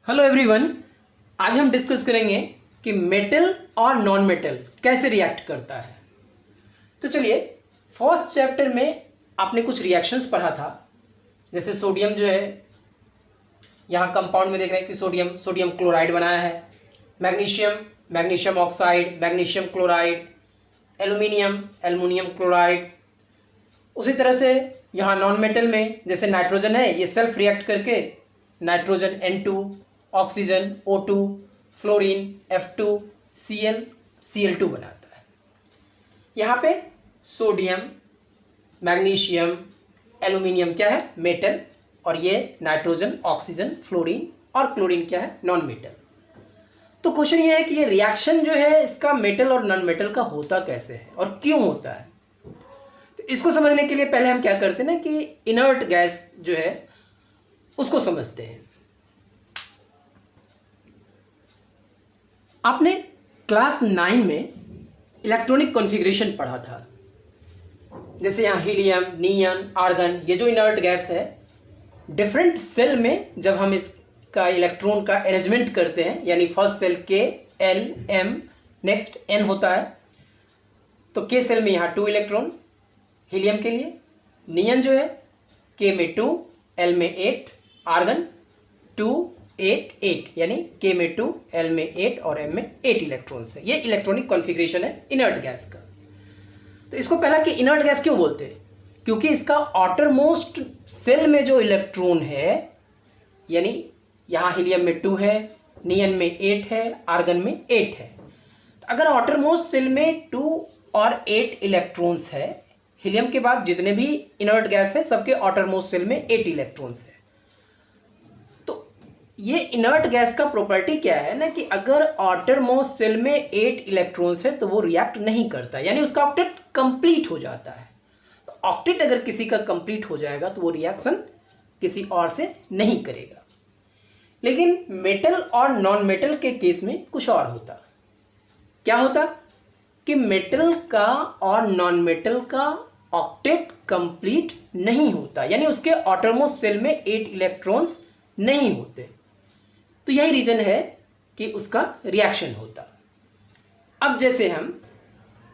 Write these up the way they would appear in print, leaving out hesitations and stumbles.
Hello everyone. आज हम discuss करेंगे कि मेटल और नॉन मेटल कैसे रिएक्ट करता है। तो चलिए, फर्स्ट चैप्टर में आपने कुछ रिएक्शंस पढ़ा था। जैसे सोडियम जो है, यहाँ कंपाउंड में देख रहे हैं कि सोडियम क्लोराइड बनाया है। Magnesium oxide, magnesium chloride, aluminium chloride. उसी तरह से यहाँ नॉन मेटल में जैसे नाइट्रोजन है, ये सेल्फ रिएक्ट करके nitrogen N2, oxygen O2, fluorine F2, Cl2 बनाता है। यहाँ पे सोडियम, मैग्नीशियम, एल्युमिनियम क्या है? मेटल। और ये नाइट्रोजन, ऑक्सीजन, फ्लोरीन और क्लोरीन क्या है? Non metal. तो क्वेश्चन ये है कि ये रिएक्शन जो है इसका मेटल और नॉन मेटल का होता कैसे है और क्यों होता है। तो इसको समझने के लिए पहले हम क्या करते हैं ना कि इनर्ट गैस जो है उसको समझते हैं। आपने क्लास 9 में इलेक्ट्रॉनिक कॉन्फ़िगरेशन पढ़ा था। जैसे यहाँ हीलियम, नियन, आर्गन, ये जो इनर्ट गैस है, डिफरेंट सेल में जब हम इसका इलेक्ट्रॉन का अरेंजमेंट करते हैं, यानी first cell K, L, M, next N होता है, तो K सेल में यहाँ 2 इलेक्ट्रॉन हीलियम के लिए, नियन जो है K में 2, L में 8, आर्गन 2, 8, 8, यानी K में 2, L में 8 और M में 8 इलेक्ट्रॉन्स है। ये इलेक्ट्रॉनिक कॉन्फ़िगरेशन है इनर्ट गैस का। तो इसको पहला कि इनर्ट गैस क्यों बोलते हैं? क्योंकि इसका आउटरमोस्ट सेल में जो इलेक्ट्रॉन है, यानी यहाँ हीलियम में 2 है, नियन में 8 है, आर्गन में 8 है। तो अगर आउटरमोस्ट सेल में 2 और 8 इलेक्ट्रॉन्स है, हीलियम के बाद जितने भी इनर्ट गैस है सबके आउटरमोस्ट सेल में 8 इलेक्ट्रॉन्स है। ये इनर्ट गैस का प्रॉपर्टी क्या है ना कि अगर आउटरमोस्ट सेल में 8 इलेक्ट्रॉन्स है तो वो रिएक्ट नहीं करता, यानी उसका ऑक्टेट कंप्लीट हो जाता है। तो ऑक्टेट अगर किसी का कंप्लीट हो जाएगा तो वो रिएक्शन किसी और से नहीं करेगा। लेकिन मेटल और नॉन मेटल के केस में कुछ और होता। क्या होता कि मेटल का और नॉन मेटल का ऑक्टेट कंप्लीट नहीं होता, यानी उसके आउटरमोस्ट सेल में 8 इलेक्ट्रॉन्स नहीं होते। तो यही रीजन है कि उसका रिएक्शन होता। अब जैसे हम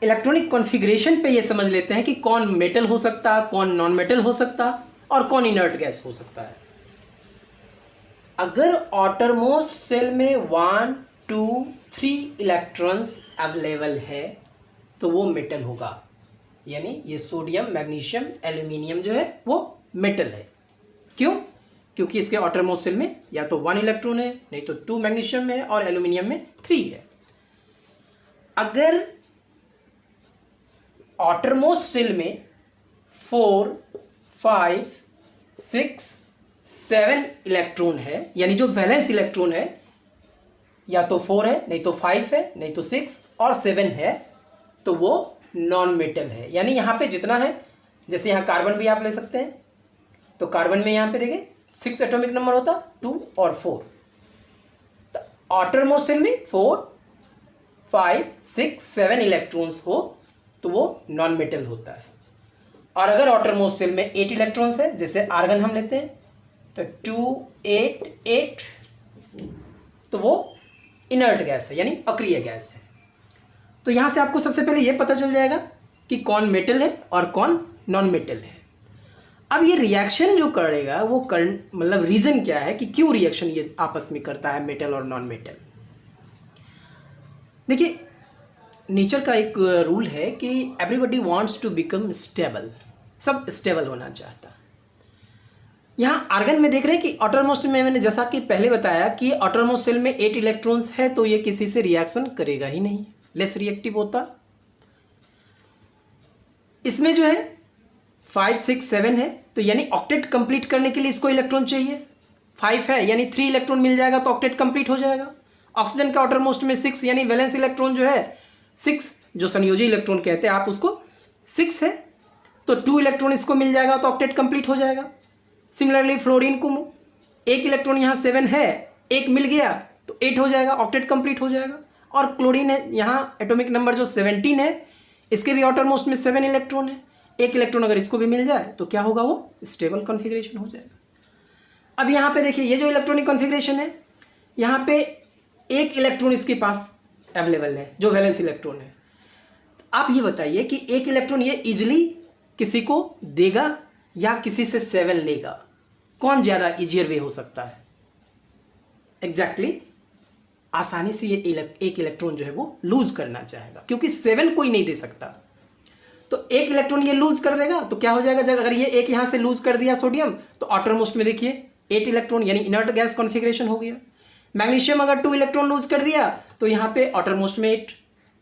इलेक्ट्रॉनिक कॉन्फ़िगरेशन पे ये समझ लेते हैं कि कौन मेटल हो सकता, कौन नॉन मेटल हो सकता और कौन इनर्ट गैस हो सकता है। अगर आउटरमोस्ट सेल में 1, 2, 3 इलेक्ट्रॉन्स अवेलेबल है तो वो मेटल होगा, यानी ये सोडियम, मैग्नीशियम, एल्युमिनियम जो है वो मेटल है। क्यों? क्योंकि इसके आउटरमोस्ट सेल में या तो 1 इलेक्ट्रॉन है, नहीं तो 2 मैग्नीशियम में और एल्युमिनियम में 3 है। अगर आउटरमोस्ट सेल में 4, 5, 6, 7 इलेक्ट्रॉन है, यानी जो वैलेंस इलेक्ट्रॉन है या तो 4 है, नहीं तो 5 है, नहीं तो 6 और 7 है, तो वो नॉन मेटल है। यानी यहाँ पे जितना है, जैसे यहाँ कार्बन भी आप ले सकते हैं, तो कार्बन में यहाँ पे देखिए 6 एटॉमिक नंबर होता, 2 और 4। तो आउटरमोस्ट सेल में 4, 5, 6, 7 इलेक्ट्रॉन्स हो तो वो नॉन मेटल होता है। और अगर आउटरमोस्ट सेल में 8 इलेक्ट्रॉन्स है, जैसे आर्गन हम लेते हैं, तो 2, 8, 8, तो वो इनर्ट गैस है, यानी अक्रिय गैस है। तो यहाँ से आपको सबसे पहले ये पता चल जाएगा कि कौन मेटल है और कौन नॉन मेटल है। अब ये रिएक्शन जो करेगा वो मतलब रीज़न क्या है कि क्यों रिएक्शन ये आपस में करता है मेटल और नॉन मेटल। देखिए, नेचर का एक रूल है कि everybody wants to become stable, सब स्टेबल होना चाहता। यहाँ आर्गन में देख रहे हैं कि आउटरमोस्ट में मैंने जैसा कि पहले बताया कि आउटरमोस्ट सेल में 8 इलेक्ट्रॉन्स है तो ये किसी से रिएक्शन करेगा ही नहीं, लेस रिएक्टिव होता। इसमें जो है 5, 6, 7 है, तो यानी ऑक्टेट कंप्लीट करने के लिए इसको इलेक्ट्रॉन चाहिए। 5 है यानी 3 इलेक्ट्रॉन मिल जाएगा तो ऑक्टेट कंप्लीट हो जाएगा। ऑक्सीजन का आउटरमोस्ट में 6, यानी वैलेंस इलेक्ट्रॉन जो है 6, जो संयोजी इलेक्ट्रॉन कहते हैं आप उसको, 6 है, तो 2 इलेक्ट्रॉन इसको मिल जाएगा तो ऑक्टेट कंप्लीट हो जाएगा। सिमिलरली फ्लोरीन को 1 इलेक्ट्रॉन यहाँ 7 है, 1 मिल गया तो 8 हो जाएगा, ऑक्टेट कंप्लीट हो जाएगा। और क्लोरीन है, यहाँ एटॉमिक नंबर जो 17 है, इसके भी आउटरमोस्ट में 7 इलेक्ट्रॉन है, 1 इलेक्ट्रॉन अगर इसको भी मिल जाए तो क्या होगा? वो स्टेबल कॉन्फ़िगरेशन हो जाएगा। अब यहाँ पे देखिए, ये जो इलेक्ट्रॉनिक कॉन्फ़िगरेशन है, यहाँ पे एक इलेक्ट्रॉन इसके पास अवेलेबल है जो वैलेंस इलेक्ट्रॉन है। आप ये बताइए कि एक इलेक्ट्रॉन ये इजीली किसी को देगा या किसी से 7 लेगा, कौन ज़्यादा इजियर वे हो सकता है? एग्जैक्टली आसानी से ये एक इलेक्ट्रॉन जो है वो लूज करना चाहेगा, क्योंकि 7 कोई नहीं दे सकता। तो एक इलेक्ट्रॉन ये लूज कर देगा तो क्या हो जाएगा, अगर ये एक यहां से लूज कर दिया सोडियम तो आउटरमोस्ट में देखिए 8 इलेक्ट्रॉन यानी इनर्ट गैस कॉन्फ़िगरेशन हो गया। मैग्नीशियम अगर 2 इलेक्ट्रॉन लूज कर दिया तो यहाँ पे आउटरमोस्ट में 8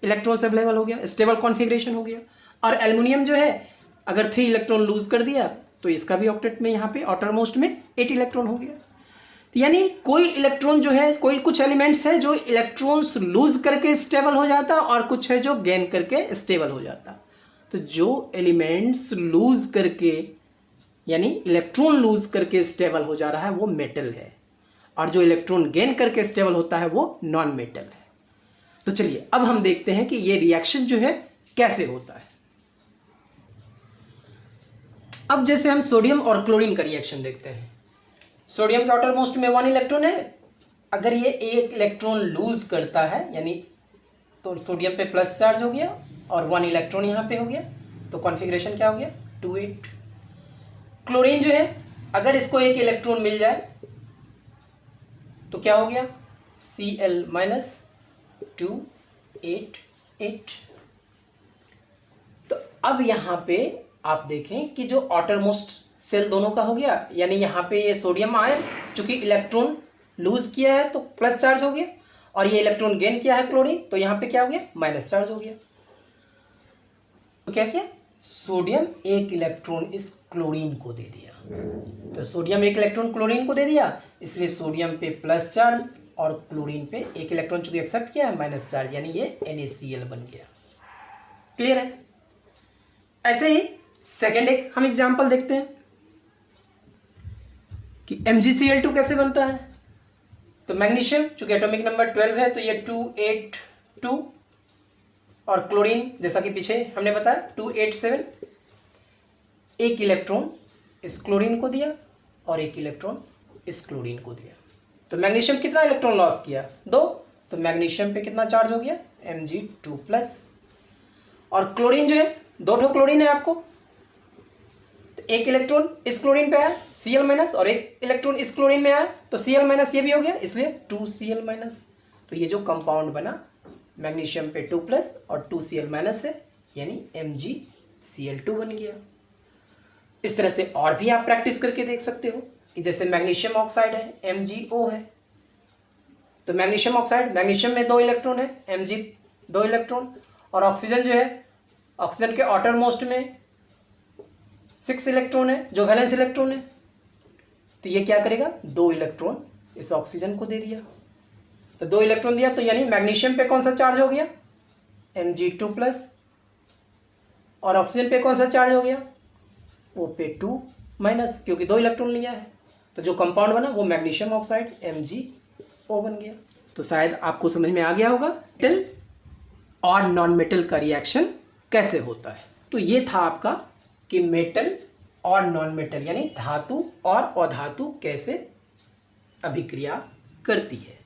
इलेक्ट्रॉन्स अवेलेबल हो गया, स्टेबल कॉन्फ़िगरेशन हो गया। और एल्युमिनियम जो है अगर 3 इलेक्ट्रॉन लूज कर दिया तो इसका भी ऑक्टेट में यहाँ पे आउटरमोस्ट में 8 इलेक्ट्रॉन हो गया। यानी कोई इलेक्ट्रॉन जो है, कोई कुछ एलिमेंट्स है जो इलेक्ट्रॉन्स लूज करके स्टेबल हो जाता और कुछ है जो गेन करके स्टेबल हो जाता। तो जो एलिमेंट्स लूज करके यानी इलेक्ट्रॉन लूज करके स्टेबल हो जा रहा है वो मेटल है, और जो इलेक्ट्रॉन गेन करके स्टेबल होता है वो नॉन मेटल है। तो चलिए अब हम देखते हैं कि ये रिएक्शन जो है कैसे होता है। अब जैसे हम सोडियम और क्लोरीन का रिएक्शन देखते हैं। सोडियम के आउटर मोस्ट में 1 इलेक्ट्रॉन है, अगर ये 1 इलेक्ट्रॉन लूज करता है यानी तो सोडियम पे प्लस चार्ज हो गया और 1 इलेक्ट्रॉन यहाँ पे हो गया, तो कॉन्फ़िगरेशन क्या हो गया 2 8। क्लोरीन जो है अगर इसको 1 इलेक्ट्रॉन मिल जाए तो क्या हो गया Cl माइनस 2 8 8। तो अब यहाँ पे आप देखें कि जो आउटरमोस्ट सेल दोनों का हो गया, यानी यहाँ पे ये सोडियम आयन चूंकि इलेक्ट्रॉन लूज किया है तो प्लस चार्ज हो गया, और ये इलेक्ट्रॉन गेन किया है क्लोरीन तो यहाँ पे क्या हो गया माइनस चार्ज हो गया। तो क्या किया, सोडियम 1 इलेक्ट्रॉन इस क्लोरीन को दे दिया। तो सोडियम 1 इलेक्ट्रॉन क्लोरीन को दे दिया, इसलिए सोडियम पे प्लस चार्ज और क्लोरीन पे 1 इलेक्ट्रॉन चूंकि एक्सेप्ट किया है माइनस चार्ज, यानी ये NaCl बन गया। क्लियर है? ऐसे ही सेकेंड एक हम एग्जाम्पल देखते हैं कि MgCl2 कैसे बनता है। तो मैग्नीशियम चूंकि एटॉमिक नंबर 12 है तो ये 2 8 2, और क्लोरीन जैसा कि पीछे हमने बताया 2 8 7। 1 इलेक्ट्रॉन इस क्लोरीन को दिया और 1 इलेक्ट्रॉन इस क्लोरीन को दिया। तो मैग्नीशियम कितना इलेक्ट्रॉन लॉस किया 2, तो मैग्नीशियम पे कितना चार्ज हो गया Mg2+, और क्लोरीन जो है 2 क्लोरीन है आपको, तो 1 इलेक्ट्रॉन इस क्लोरीन पे आया Cl माइनस, और 1 इलेक्ट्रॉन इस क्लोरीन में आया तो Cl माइनस ये भी हो गया, इसलिए 2Cl माइनस। तो ये जो कंपाउंड बना मैग्नीशियम पे 2+ और 2Cl माइनस है, यानी MgCl2 बन गया। इस तरह से और भी आप प्रैक्टिस करके देख सकते हो कि जैसे मैग्नीशियम ऑक्साइड है MgO है, तो मैग्नीशियम ऑक्साइड, मैग्नीशियम में 2 इलेक्ट्रॉन है Mg 2 इलेक्ट्रॉन, और ऑक्सीजन जो है ऑक्सीजन के आउटर मोस्ट में 6 इलेक्ट्रॉन है जो वैलेंस इलेक्ट्रॉन है। तो ये क्या करेगा 2 इलेक्ट्रॉन इस ऑक्सीजन को दे दिया, तो 2 इलेक्ट्रॉन दिया, तो यानी मैग्नीशियम पे कौन सा चार्ज हो गया Mg2+, और ऑक्सीजन पे कौन सा चार्ज हो गया वो पे 2- क्योंकि 2 इलेक्ट्रॉन लिया है। तो जो कंपाउंड बना वो मैग्नीशियम ऑक्साइड MgO बन गया। तो शायद आपको समझ में आ गया होगा मेटल और नॉन मेटल का रिएक्शन कैसे होता है। तो ये था आपका कि मेटल और नॉन मेटल यानी धातु और अधातु कैसे अभिक्रिया करती है।